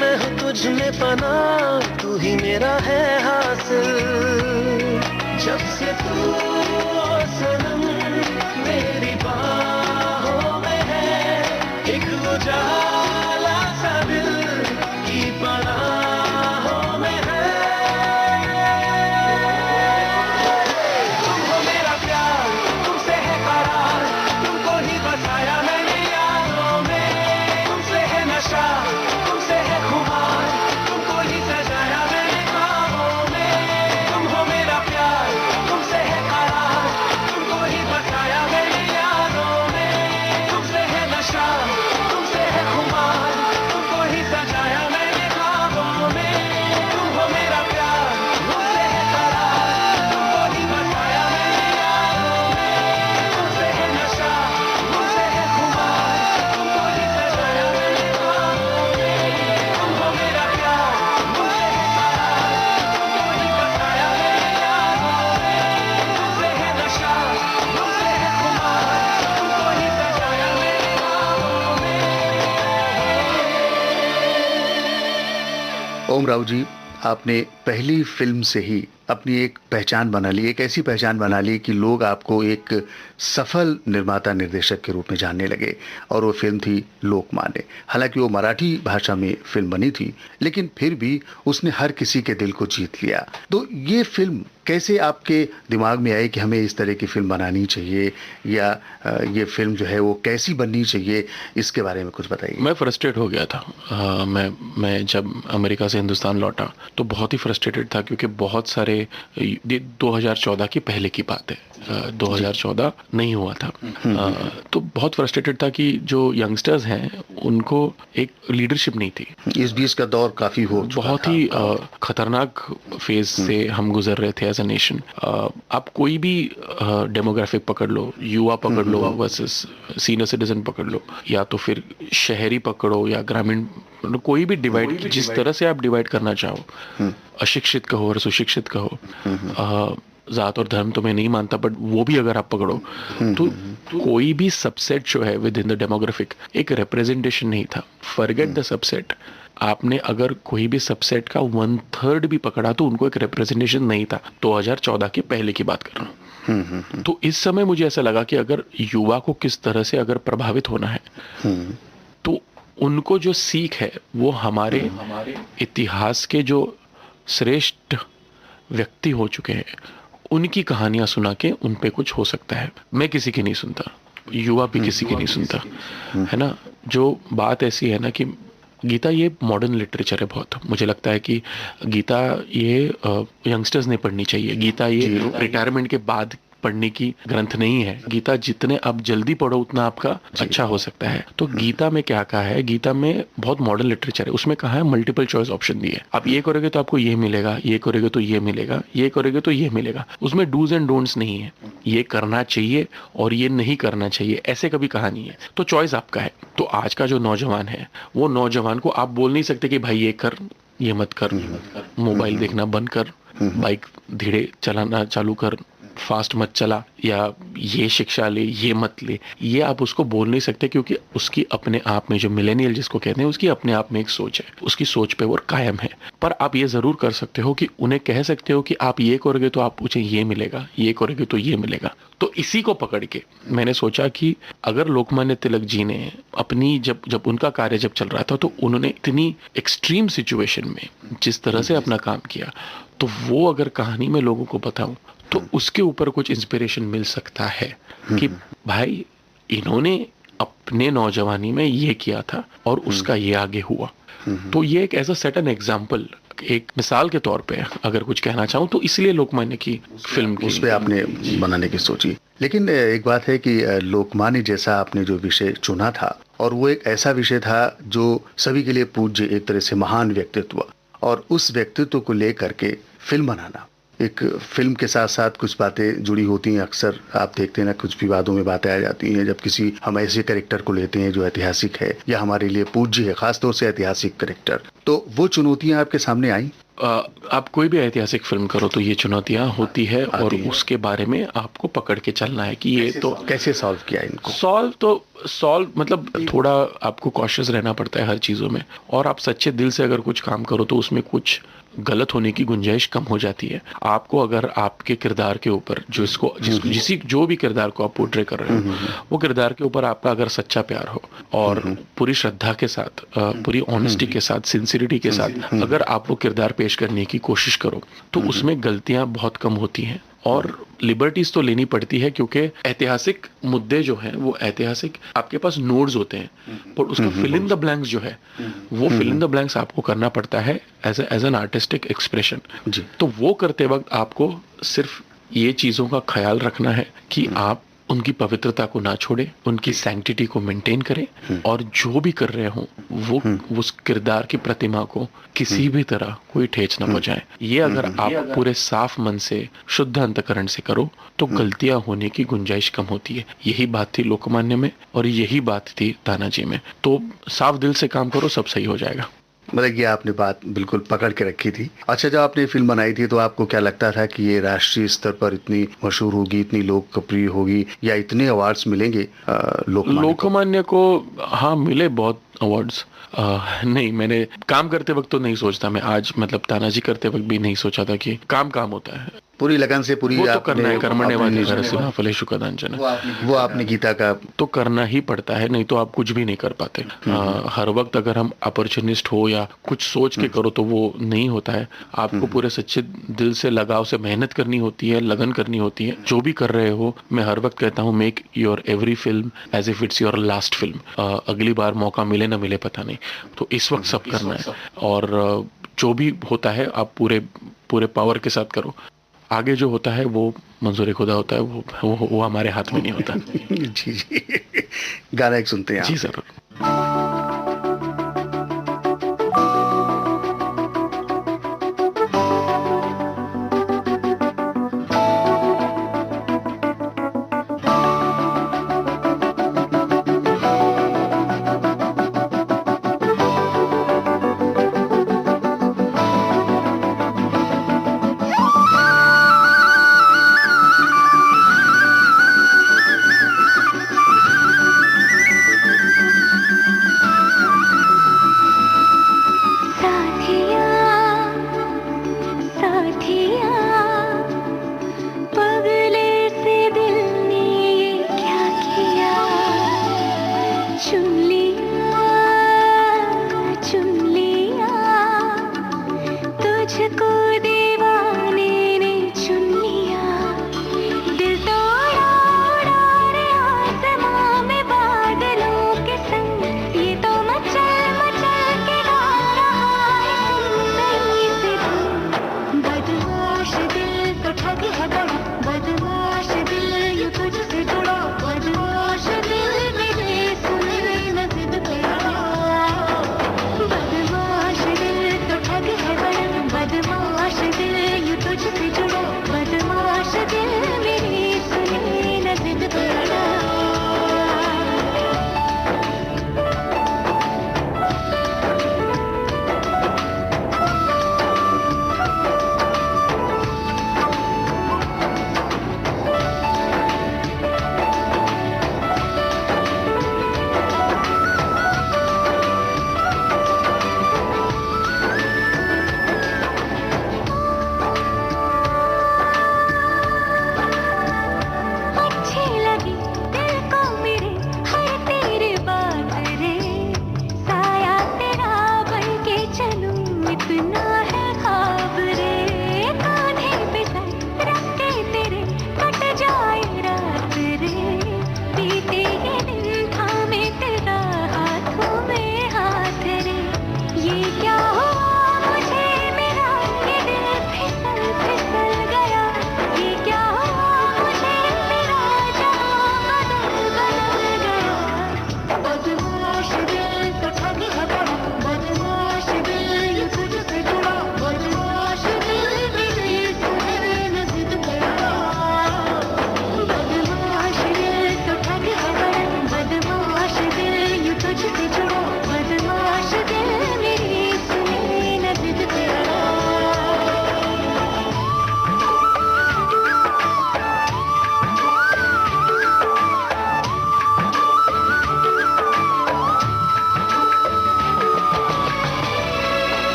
मैं हूँ तुझ में पना, तू ही मेरा है हासिल। जब से तू ओ सनम मेरी बाहों में है, एक उजाला सा दिल की पनाहों में है। तुम हो मेरा प्यार, तुमसे है करार, तुमको ही बसाया मैंने यादों में। तुमसे है नशा, तुमसे है खुमार, तुमको ही सजाया मैंने ख्वाबों में। तुम हो मेरा प्यार, तुमसे है करार, तुमको ही बसाया मैंने यादों में। तुमसे है नशा, तुमसे है खुमार, तुमको ही सजाया मैंने ख्वाबों में। तुम हो मेरा प्यार, तुमसे है करार, तुमको ही बसाया मैंने यादों में। तुमसे है नशा, तुमसे है खुमार, तुमको ही सजाया मैंने ख्वाबों में। तुम हो मेरा प्यार, तुमसे है करार, तुमको ही बसाया मैंने यादों में। तुमसे है नशा, तुमसे है खुमार, तुमको ही सजाया मैंने ख्वाबों में। ओम राव जी, आपने पहली फिल्म से ही अपनी एक पहचान बना ली, एक ऐसी पहचान बना ली कि लोग आपको एक सफल निर्माता निर्देशक के रूप में जानने लगे, और वो फिल्म थी लोकमान्य। हालांकि वो मराठी भाषा में फिल्म बनी थी, लेकिन फिर भी उसने हर किसी के दिल को जीत लिया। तो ये फिल्म कैसे आपके दिमाग में आई कि हमें इस तरह की फिल्म बनानी चाहिए, या ये फिल्म जो है वो कैसी बननी चाहिए, इसके बारे में कुछ बताइए। मैं फ्रस्ट्रेट हो गया था। मैं जब अमेरिका से हिंदुस्तान लौटा तो बहुत ही फ्रस्ट्रेटेड था क्योंकि बहुत सारे, ये 2014 की पहले की बात है, 2014 नहीं हुआ था। तो बहुत फ्रस्ट्रेटेड था कि जो यंगस्टर्स हैं उनको एक लीडरशिप नहीं थी। इस बीच का दौर काफी हो चुका बहुत था। ही खतरनाक फेज से हम गुजर रहे थे एज अ नेशन। आप कोई भी डेमोग्राफिक पकड़ लो, युवा पकड़ लो वर्सेस सीनियर सिटीजन पकड़ लो, या तो फिर शहरी पकड़ो या ग्रामीण, कोई भी डिवाइड, जिस तरह से आप डिवाइड करना चाहो, अशिक्षित कहो और सुशिक्षित कहो, जात और धर्म तो मैं नहीं मानता, बट वो भी अगर आप पकड़ो तो कोई भी सबसेट जो है विद इन द डेमोग्राफिक एक रिप्रेजेंटेशन नहीं था। फॉरगेट द सबसेट, आपने अगर कोई भी सबसेट का 1/3 भी पकड़ा तो उनको एक रिप्रेजेंटेशन नहीं था। 2014 के पहले की बात कर रहा हूँ। तो इस समय मुझे ऐसा लगा कि अगर युवा को किस तरह से अगर प्रभावित होना है तो उनको जो सीख है वो हमारे इतिहास के जो श्रेष्ठ व्यक्ति हो चुके हैं उनकी कहानियां सुना के उन पे कुछ हो सकता है। मैं किसी की नहीं सुनता, युवा भी किसी की नहीं सुनता, है ना। जो बात ऐसी है ना कि गीता ये मॉडर्न लिटरेचर है बहुत, मुझे लगता है कि गीता ये यंगस्टर्स ने पढ़नी चाहिए। गीता ये रिटायरमेंट के बाद पढ़ने की ग्रंथ नहीं है। गीता जितने आप जल्दी पढ़ो उतना आपका अच्छा हो सकता है। तो गीता में क्या कहा है, गीता में बहुत मॉडर्न लिटरेचर है, उसमें कहा है मल्टीपल चॉइस ऑप्शन दिए। आप ये करोगे तो आपको ये मिलेगा, ये करोगे तो ये मिलेगा, ये करोगे तो ये मिलेगा। उसमें डूज एंड डोंट्स नहीं है, ये करना चाहिए और ये नहीं करना चाहिए, ऐसे कभी कहा नहीं है। तो चॉइस आपका है। तो आज का जो नौजवान है वो नौजवान को आप बोल नहीं सकते कि भाई ये कर, ये मत कर, मोबाइल देखना बंद कर, बाइक धीरे चलाना चालू कर, फास्ट मत चला, या ये शिक्षा ले, ये मत ले। ये आप उसको बोल नहीं सकते क्योंकि उसकी अपने आप में, जो मिलेनियल जिसको कहते हैं, उसकी अपने आप में एक सोच है, उसकी सोच पे वो कायम है। पर आप ये जरूर कर सकते हो कि उन्हें कह सकते हो कि आप ये करोगे तो आप पूछे ये मिलेगा, ये करोगे तो ये मिलेगा। तो इसी को पकड़ के मैंने सोचा कि अगर लोकमान्य तिलक जी ने अपनी जब उनका कार्य जब चल रहा था तो उन्होंने इतनी एक्सट्रीम सिचुएशन में जिस तरह से अपना काम किया, तो वो अगर कहानी में लोगों को बताऊं तो उसके ऊपर कुछ इंस्पिरेशन मिल सकता है कि भाई इन्होंने अपने नौजवानी में ये किया था और उसका ये आगे हुआ। तो ये एक ऐसा सेट एन एग्जाम्पल, एक मिसाल के तौर पे अगर कुछ कहना चाहूँ तो इसलिए लोकमान्य की फिल्म की उस पे आपने बनाने की सोची। लेकिन एक बात है कि लोकमान्य जैसा आपने जो विषय चुना था, और वो एक ऐसा विषय था जो सभी के लिए पूज्य, एक तरह से महान व्यक्तित्व, और उस व्यक्तित्व को लेकर के फिल्म बनाना, एक फिल्म के साथ साथ कुछ बातें जुड़ी होती हैं। अक्सर आप देखते हैं ना, कुछ विवादों में बातें आ जाती हैं जब किसी हम ऐसे कैरेक्टर को लेते हैं जो ऐतिहासिक है या हमारे लिए पूज्य है, खासतौर से ऐतिहासिक कैरेक्टर। तो वो चुनौतियां आपके सामने आई? आप कोई भी ऐतिहासिक फिल्म करो तो ये चुनौतियां होती है और उसके बारे में आपको पकड़ के चलना है कि ये तो कैसे सॉल्व किया इनको। सॉल्व मतलब थोड़ा आपको कॉशियस रहना पड़ता है हर चीज़ों में, और आप सच्चे दिल से अगर कुछ काम करो तो उसमें कुछ गलत होने की गुंजाइश कम हो जाती है। आपको अगर आपके किरदार के ऊपर जो भी किरदार को आप पोर्ट्रे कर रहे हो, वो किरदार के ऊपर आपका अगर सच्चा प्यार हो और पूरी श्रद्धा के साथ, पूरी ऑनेस्टी के साथ, सिंसिरिटी के साथ अगर आप वो किरदार पेश करने की कोशिश करो तो उसमें गलतियां बहुत कम होती हैं। और लिबर्टीज तो लेनी पड़ती है क्योंकि ऐतिहासिक मुद्दे जो हैं वो ऐतिहासिक, आपके पास नोड्स होते हैं, पर उसका फिल इन द ब्लैंक्स जो है वो फिल इन द ब्लैंक्स आपको करना पड़ता है एज एन आर्टिस्टिक एक्सप्रेशन। तो वो करते वक्त आपको सिर्फ ये चीज़ों का ख्याल रखना है कि आप उनकी पवित्रता को ना छोड़े, उनकी सैंक्टिटी को मेंटेन करें, और जो भी कर रहे हो वो उस किरदार की प्रतिमा को किसी भी तरह कोई ठेच ना पहुंचाए। ये अगर आप पूरे साफ मन से, शुद्ध अंतकरण से करो तो गलतियां होने की गुंजाइश कम होती है। यही बात थी लोकमान्य में और यही बात थी तानाजी में। तो साफ दिल से काम करो, सब सही हो जाएगा। मतलब ये आपने बात बिल्कुल पकड़ के रखी थी। अच्छा, जब आपने फिल्म बनाई थी तो आपको क्या लगता था कि ये राष्ट्रीय स्तर पर इतनी मशहूर होगी, इतनी लोकप्रिय होगी, या इतने अवार्ड्स मिलेंगे लोकमान्य को? हाँ, मिले बहुत अवार्ड्स। नहीं, मैंने काम करते वक्त तो नहीं सोचता, मैं आज मतलब तानाजी करते वक्त भी नहीं सोचा था कि काम होता है। पूरी लगन से पूरी वो तो करना है, कर्मण्य वाली फलेषु कदाचन, वो आपने गीता का तो करना ही पड़ता है, नहीं तो आप कुछ भी नहीं कर पाते। हर वक्त अगर हम अपॉर्चुनिस्ट हो या कुछ सोच के करो तो वो नहीं होता है। आपको पूरे सच्चे दिल से, लगाव से मेहनत करनी होती है, लगन करनी होती है। जो भी कर रहे हो, मैं हर वक्त कहता हूँ, make your every film as if it's your last film. अगली बार मौका मिले ना मिले पता नहीं, तो इस वक्त सब करना है। और जो भी होता है आप पूरे पूरे पावर के साथ करो, आगे जो होता है वो मंजूर खुदा होता है, वो हमारे हाथ में नहीं होता। जी जी, गाना एक सुनते हैं जी आप। जरूर। साथिया साथिया पगले से दिल ने ये क्या किया, चुन लिया तुझको दीवाने ने चुन लिया। दिल तोड़ा उड़ा रे आसमां में बादलों के संग, ये तो मचल मचल के गा रहा है सुंदरी से धुन। बदमाश दिल तो ठग है बड़ा, बदमाश दिल यूं तुझसे जुड़ा, बदमाश दिल मेरे सुने न जिद पे आया। बदमाश दिल तो ठग है बड़ा, बदमाश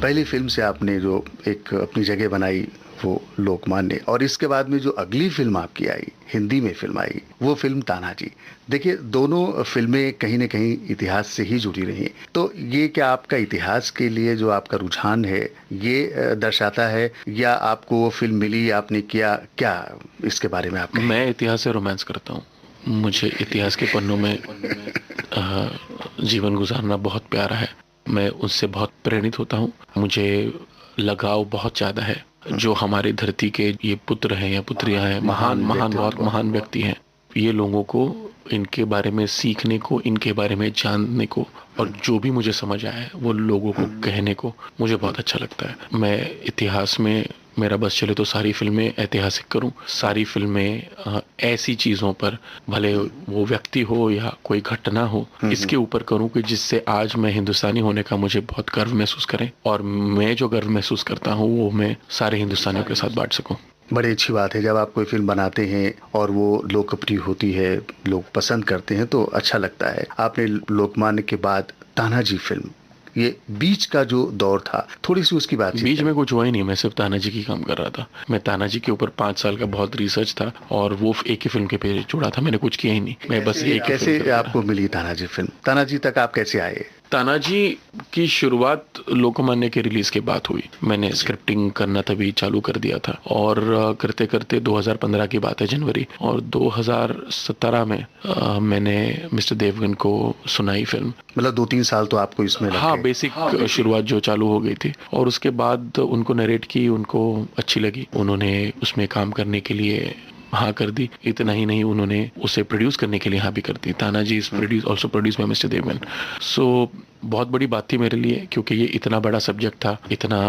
पहली फिल्म से आपने जो एक अपनी जगह बनाई वो लोकमान्य, और इसके बाद में जो अगली फिल्म आपकी आई, हिंदी में फिल्म आई, वो फिल्म तानाजी। देखिए दोनों फिल्में कहीं न कहीं इतिहास से ही जुड़ी रही। तो ये क्या आपका इतिहास के लिए जो आपका रुझान है ये दर्शाता है, या आपको वो फिल्म मिली, आपने किया क्या, इसके बारे में आप? मैं इतिहास से रोमांस करता हूँ। मुझे इतिहास के पन्नों में जीवन गुजारना बहुत प्यारा है। मैं उससे बहुत प्रेरित होता हूँ। मुझे लगाव बहुत ज़्यादा है। जो हमारी धरती के ये पुत्र हैं या पुत्रियां हैं, बहुत महान व्यक्ति हैं। ये लोगों को इनके बारे में सीखने को, इनके बारे में जानने को, और जो भी मुझे समझ आया है वो लोगों को कहने को मुझे बहुत अच्छा लगता है। मैं इतिहास में, मेरा बस चले तो सारी फिल्में ऐतिहासिक करूं, सारी फिल्में ऐसी चीज़ों पर, भले वो व्यक्ति हो या कोई घटना हो, इसके ऊपर करूं कि जिससे आज मैं हिंदुस्तानी होने का मुझे बहुत गर्व महसूस करें, और मैं जो गर्व महसूस करता हूं वो मैं सारे हिंदुस्तानियों के साथ बांट सकूं। बड़ी अच्छी बात है जब आप कोई फिल्म बनाते हैं और वो लोकप्रिय होती है, लोग पसंद करते हैं तो अच्छा लगता है। आपने लोकमान्य के बाद तानाजी फिल्म, ये बीच का जो दौर था, थोड़ी सी उसकी बात। बीच में कुछ हुआ ही नहीं, मैं सिर्फ तानाजी की काम कर रहा था। मैं तानाजी के ऊपर 5 साल का बहुत रिसर्च था, और वो एक ही फिल्म के पे जुड़ा था। मैंने कुछ किया ही नहीं, मैं बस एक। कैसे आपको मिली तानाजी फिल्म? तानाजी तक आप कैसे आए? तानाजी की शुरुआत लोकमान्य के रिलीज के बाद हुई। मैंने स्क्रिप्टिंग करना तभी चालू कर दिया था, और करते करते 2015 की बात है, जनवरी, और 2017 में मैंने मिस्टर देवगन को सुनाई फिल्म। मतलब 2-3 साल तो आपको इसमें लगे? हाँ, बेसिक शुरुआत जो चालू हो गई थी, और उसके बाद उनको नरेट की, उनको अच्छी लगी, उन्होंने उसमें काम करने के लिए हाँ कर दी। इतना ही नहीं, उन्होंने उसे प्रोड्यूस करने के लिए हाँ भी कर दी। Tanaji is produce also produce by mister Devgan. So बहुत बड़ी बात थी मेरे लिए, क्योंकि ये इतना बड़ा सब्जेक्ट था, इतना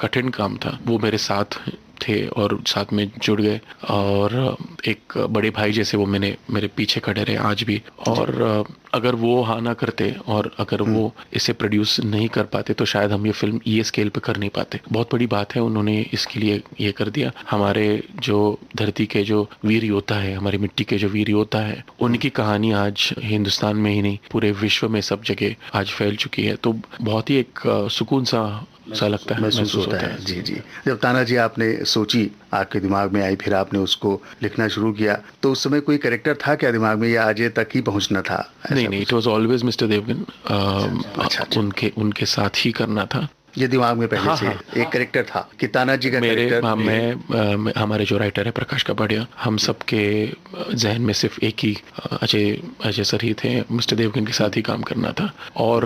कठिन काम था। वो मेरे साथ थे और साथ में जुड़ गए, और एक बड़े भाई जैसे वो मेरे पीछे खड़े रहे आज भी। और अगर वो हाँ ना करते, और अगर वो इसे प्रोड्यूस नहीं कर पाते, तो शायद हम ये फिल्म ये स्केल पे कर नहीं पाते। बहुत बड़ी बात है, उन्होंने इसके लिए ये कर दिया। हमारे जो धरती के जो वीर योद्धा है, हमारी मिट्टी के जो वीर योद्धा है, उनकी कहानी आज हिंदुस्तान में ही नहीं पूरे विश्व में सब जगह आज फैल चुकी है। तो बहुत ही एक सुकून सा लगता है, महसूस होता है। जी जी। जब तानाजी आपने सोची, आपके दिमाग में आई, फिर आपने उसको लिखना शुरू किया, तो उस समय कोई कैरेक्टर था क्या दिमाग में, या अजय तक ही पहुंचना था? नहीं, it was always mister Devgan. अच्छा। उनके साथ ही करना था। ये दिमाग में पहले से एक कैरेक्टर था कि तानाजी का कैरेक्टर? मैं हमारे जो राइटर है प्रकाश कपाड़िया, हम सबके जहन में सिर्फ एक ही अजय सर ही थे। मिस्टर देवगन के साथ ही काम करना था, और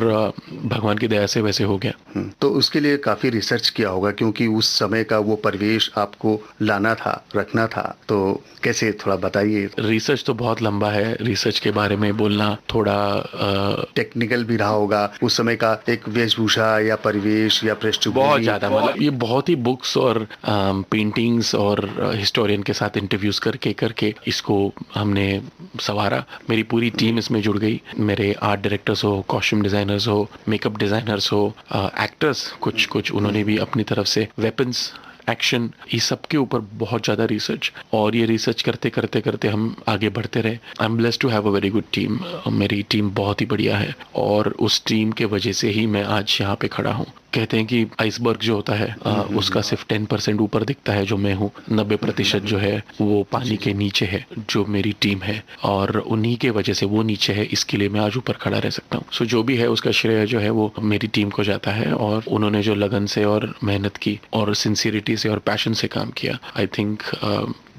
भगवान की दया से वैसे हो गया। तो उसके लिए काफी रिसर्च किया होगा, क्योंकि उस समय का वो परिवेश आपको लाना था, रखना था, तो कैसे, थोड़ा बताइए। रिसर्च तो बहुत लंबा है, रिसर्च के बारे में बोलना थोड़ा टेक्निकल भी रहा होगा। उस समय का एक वेशभूषा या परिवेश या पृष्ठभूमि बहुत ज्यादा, मतलब ये बहुत ही बुक्स और पेंटिंग्स और हिस्टोरियन के साथ इंटरव्यूज करके इसको हमने सवारा। मेरी पूरी टीम इसमें जुड़ गई। मेरे आर्ट डायरेक्टर्स हो, कॉस्ट्यूम डिजाइनर्स हो, मेकअप डिजाइनर्स हो, एक्टर्स कुछ उन्होंने भी अपनी तरफ से, वेपन्स, एक्शन, ये सब के ऊपर बहुत ज़्यादा रिसर्च, और ये रिसर्च करते हम आगे बढ़ते रहे। I am blessed to have a very good team. मेरी टीम बहुत ही बढ़िया है, और उस टीम के वजह से ही मैं आज यहाँ पे खड़ा हूँ। कहते हैं कि आइसबर्ग जो होता है उसका सिर्फ 10% ऊपर दिखता है जो मैं हूँ, 90% जो है वो पानी के नीचे है, जो मेरी टीम है, और उन्हीं के वजह से वो नीचे है, इसके लिए मैं आज ऊपर खड़ा रह सकता हूँ। सो जो भी है उसका श्रेय जो है वो मेरी टीम को जाता है, और उन्होंने जो लगन से और मेहनत की और सिंसियरिटी से और पैशन से काम किया, I think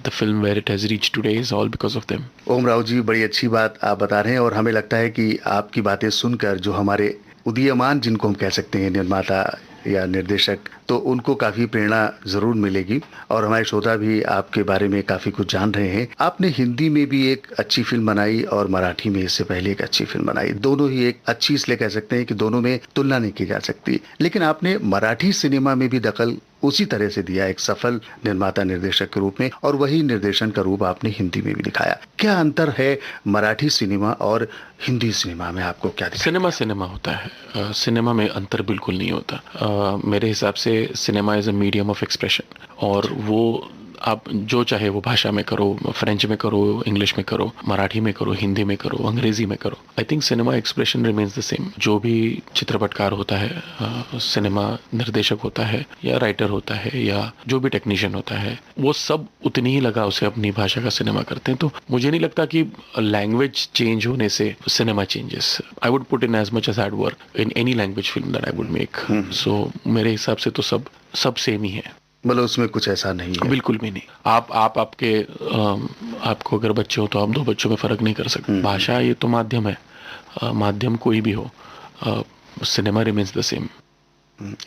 The film where it has reached today is all because of them. ओम राव जी, बड़ी अच्छी बात आप बता रहे हैं, और हमें लगता है कि आपकी बातें सुनकर जो हमारे उदीयमान, जिनको हम कह सकते हैं निर्माता या निर्देशक, तो उनको काफ़ी प्रेरणा ज़रूर मिलेगी, और हमारे श्रोता भी आपके बारे में काफ़ी कुछ जान रहे हैं। आपने हिंदी में भी एक अच्छी फिल्म बनाई, और मराठी में इससे पहले एक अच्छी फिल्म बनाई। दोनों ही एक अच्छी इसलिए कह सकते हैं कि दोनों में तुलना नहीं की जा सकती, लेकिन आपने मराठी सिनेमा में भी दखल उसी तरह से दिया, एक सफल निर्माता निर्देशक के रूप में, और वही निर्देशन का रूप आपने हिंदी में भी दिखाया। क्या अंतर है मराठी सिनेमा और हिंदी सिनेमा में, आपको क्या दिखा? सिनेमा होता है, सिनेमा में अंतर बिल्कुल नहीं होता। मेरे हिसाब से cinema is a medium of expression, और वो आप जो चाहे वो भाषा में करो, फ्रेंच में करो, इंग्लिश में करो, मराठी में करो, हिंदी में करो, अंग्रेजी में करो, I think cinema expression remains the same. जो भी चित्रपटकार होता है, सिनेमा निर्देशक होता है या राइटर होता है या जो भी टेक्नीशियन होता है, वो सब उतनी ही लगा उसे अपनी भाषा का सिनेमा करते हैं। तो मुझे नहीं लगता कि लैंग्वेज चेंज होने से cinema changes. I would put in as much as hard work in any language film that I would make. So मेरे हिसाब से तो सब सेम ही है, मतलब उसमें कुछ ऐसा नहीं है। बिल्कुल भी नहीं। आपके आपको अगर बच्चे हो तो आप दो बच्चों में फर्क नहीं कर सकते। भाषा ये तो माध्यम है, माध्यम कोई भी हो, सिनेमा रिमेन्स द सेम।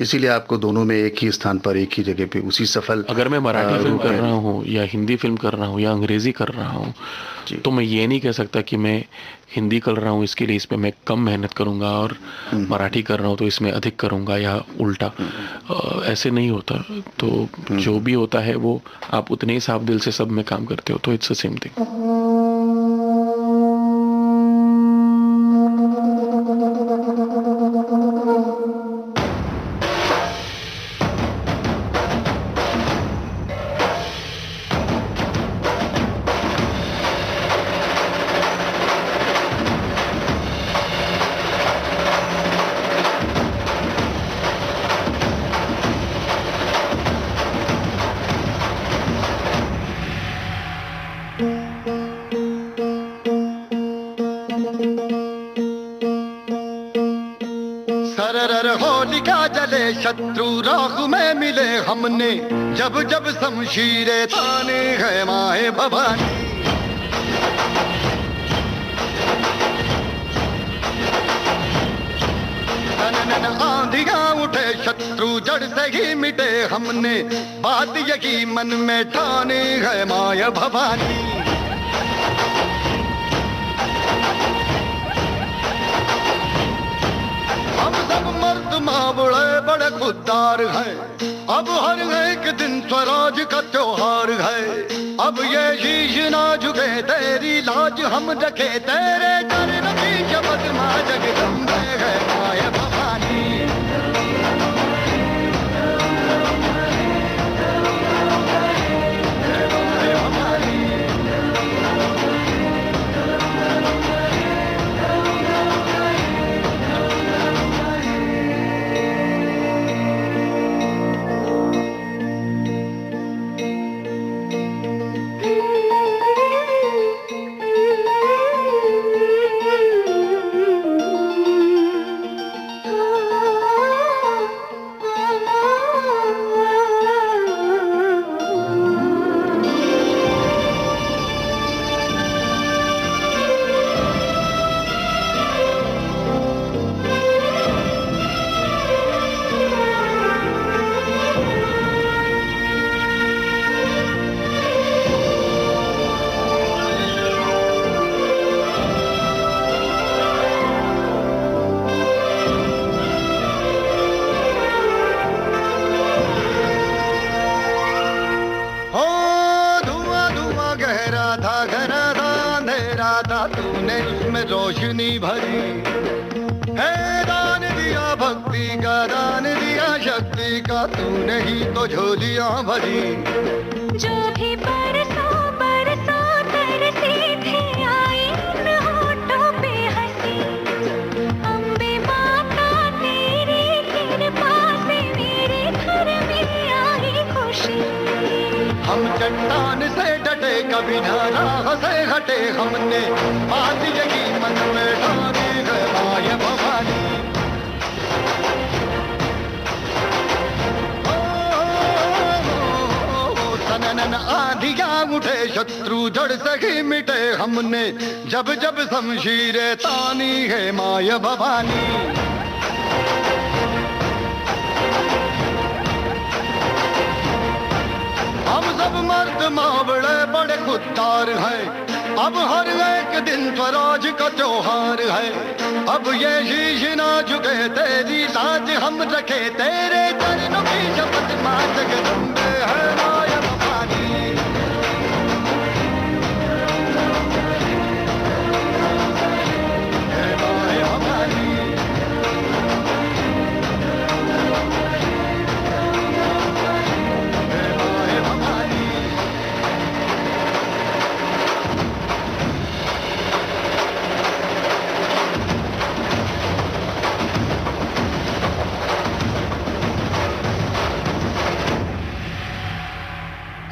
इसीलिए आपको दोनों में एक ही स्थान पर, एक ही जगह पे उसी सफल, अगर मैं मराठी फिल्म कर रहा हूँ या हिंदी फिल्म कर रहा हूँ या अंग्रेजी कर रहा हूँ, तो मैं ये नहीं कह सकता कि मैं हिंदी कर रहा हूँ इसके लिए इसमें मैं कम मेहनत करूँगा और मराठी कर रहा हूँ तो इसमें अधिक करूँगा या उल्टा। ऐसे नहीं होता। तो जो भी होता है वो आप उतने ही साफ दिल से सब में काम करते हो, तो इट्स द सेम थिंग। सरर होलिका जले शत्रु राख में मिले हमने, जब जब शमशीरें ताने है माए भवानी। नन आंधियां उठे शत्रु जड़ से ही मिटे हमने, बात यही मन में ठाने है माया भवानी। बड़े बड़े खुददार है, अब हर एक दिन स्वराज का त्योहार है। अब ये शीश ना झुके तेरी लाज हम रखे, तेरे चरण की शपथ मां जगदम्बे है माया भवानी। तूने उसमें रोशनी भरी है, दान दिया भक्ति का, दान दिया शक्ति का, तूने ही तो झोलियां भरी। जो भी बरसों बरसों तरसी थे आई उन होठों पे हंसी, अम्बे माता तेरी कृपा से मेरे घर में आई खुशी। हम चट्टान से डटे कभी ना राह से हटे, हमने बात यही मन में ठानी है माया भवानी। सनन आंधियां उठे शत्रु जड़ से ही मिटे हमने, जब जब शमशीरें तानी है माया भवानी। हम सब मर्द माँ बड़े बड़े खुददार हैं, अब हर एक दिन स्वराज का त्योहार है। अब ये शीश ना झुके तेरी लाज हम रखे, तेरे चरणों की शपथ मां जगदम्बे है माया भवानी। है माया भवानी। है माया भवानी।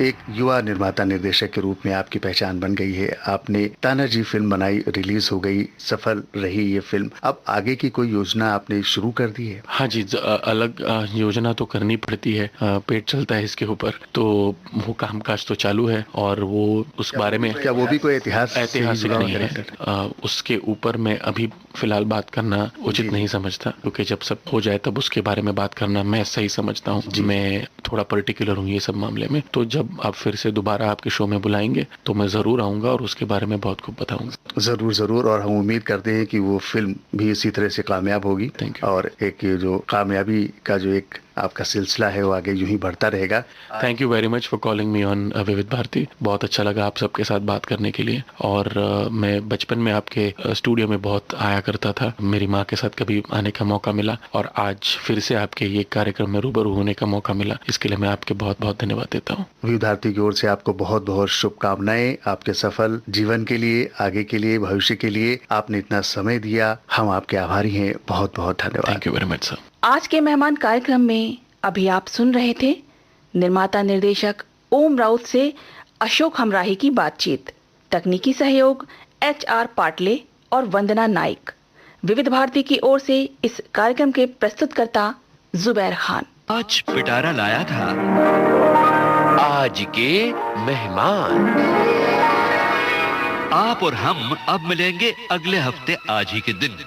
एक युवा निर्माता निर्देशक के रूप में आपकी पहचान बन गई है। आपने तानाजी फिल्म बनाई, रिलीज हो गई, सफल रही ये फिल्म। अब आगे की कोई योजना आपने शुरू कर दी है? हाँ जी, अलग योजना तो करनी पड़ती है, पेट चलता है इसके ऊपर, तो वो कामकाज तो चालू है और वो उस बारे में क्या वो भी कोई ऐतिहासिक नहीं है, उसके ऊपर मैं अभी फिलहाल बात करना उचित नहीं समझता, क्योंकि जब सब हो जाए तब उसके बारे में बात करना मैं सही समझता हूँ। मैं थोड़ा पर्टिकुलर हूँ ये सब मामले में, तो जब आप फिर से दोबारा आपके शो में बुलाएंगे तो मैं जरूर आऊंगा और उसके बारे में बहुत खूब बताऊंगा। जरूर जरूर, और हम उम्मीद करते हैं कि वो फिल्म भी इसी तरह से कामयाब होगी। Thank you. और एक ये जो कामयाबी का जो एक आपका सिलसिला है वो आगे यूं ही बढ़ता रहेगा। Thank you very much for calling me on विविध भारती। बहुत अच्छा लगा आप सबके साथ बात करने के लिए। और मैं बचपन में आपके स्टूडियो में बहुत आया करता था, मेरी माँ के साथ कभी आने का मौका मिला और आज फिर से आपके ये कार्यक्रम में रूबरू होने का मौका मिला, इसके लिए मैं आपके बहुत बहुत धन्यवाद देता हूँ। विविध भारती की ओर से आपको बहुत बहुत शुभकामनाएं आपके सफल जीवन के लिए, आगे के लिए, भविष्य के लिए। आपने इतना समय दिया, हम आपके आभारी हैं। बहुत बहुत धन्यवाद। Thank you very much sir. आज के मेहमान कार्यक्रम में अभी आप सुन रहे थे निर्माता निर्देशक ओम राउत से अशोक हमराही की बातचीत। तकनीकी सहयोग HR पाटले और वंदना नाइक। विविध भारती की ओर से इस कार्यक्रम के प्रस्तुतकर्ता जुबैर खान। आज पिटारा लाया था आज के मेहमान। आप और हम अब मिलेंगे अगले हफ्ते आज ही के दिन।